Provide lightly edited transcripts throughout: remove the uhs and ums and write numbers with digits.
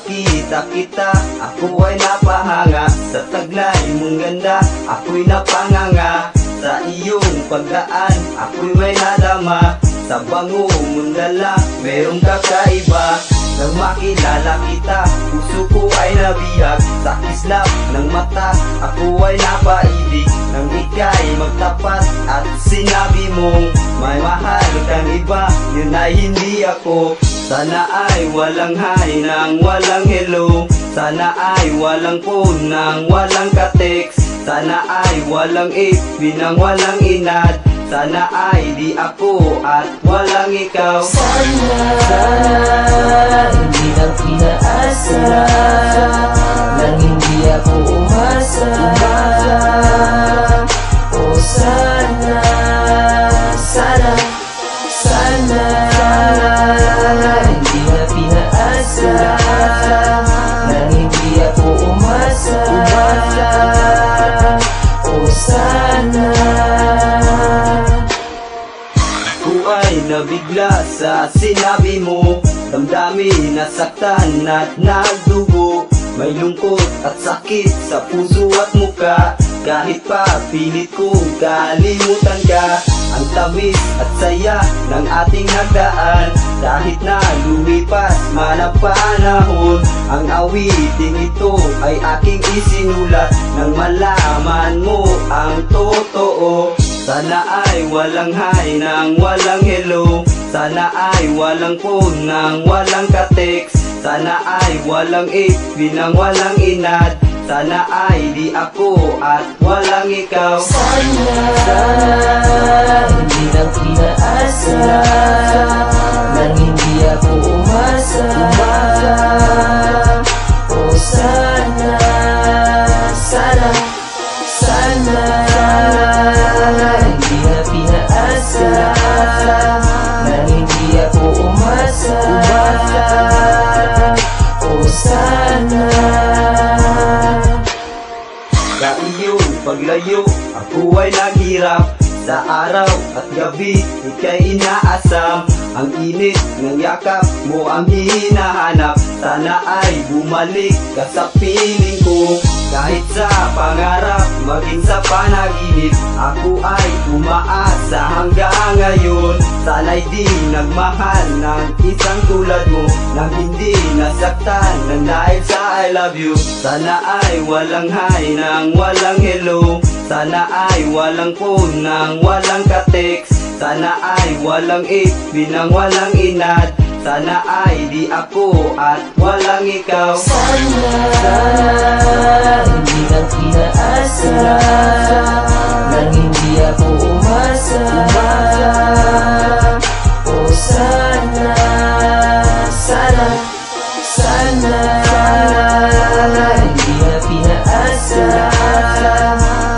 makita kita, ako ay napahanga. Sa taglay mong ganda, ako'y napanganga. Sa iyong pagdaan, ako'y may nadama. Sa bango mong dala, merong kakaiba. Nang makilala kita, puso ko ay nabihag. Sa kislap ng mata, ako ay napaibig. Nang ika'y magtapat at sinabi mong may mahal kang iba, yun ay hindi ako. Sana ay walang hi nang walang hello. Sana ay walang phone nang walang ka-text. Sana ay walang FB nang walang inad. Sana ay di ako at walang ikaw. Sana hindi lang pinaasa nang hindi ako umasa. O sana, sana, sana hindi na pinaasa nang hindi ako umasa. O sana. Nabigla sa sinabi mo, damdamin nasaktan at nagdugo. May lungkot at sakit sa puso at muka. Kahit pa pilit kong kalimutan ka. Ang tamis at saya ng ating nagdaan. Kahit na lumipas man ang panahon, ang awiting ito ay aking isinulat. Nang malaman mo ang totoo. Sana ay walang hi nang walang hello. Sana ay walang phone nang walang ka-text. Sana ay walang FB nang walang inad. Sana ay di ako at walang ikaw. Sana hindi lang pinaasa nang hindi ako umasa. O sana, sana, sana hindi na pinaasa nang hindi ako umasa. O sana. Sa iyong paglayo, ako ay naghirap. Sa araw at gabi, ika'y inaasam. Ang init ng yakap mo ang hinahanap. Sana ay bumalik ka sa piling ko. Kahit sa pangarap, maging sa panaginip, ako ay umaasa hanggang ngayon. Sana'y di nagmahal ng isang tulad mo, nang hindi nasaktan ng dahil sa I love you. Sana ay walang hi nang walang hello. Sana ay walang phone nang walang ka-text. Sana ay walang FB nang walang inad. Sana ay di ako at walang ikaw. Sana hindi lang pinaasa nang hindi ako umasa. O sana, sana, sana hindi na pinaasa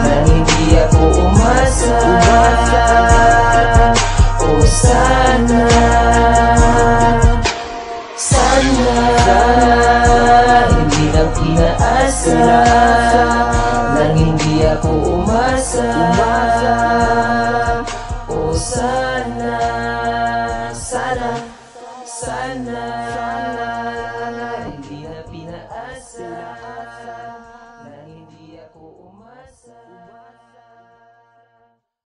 nang hindi ako umasa. O sana, sana hindi lang pinaasa nang hindi ako umasa. O sana, sana, sana.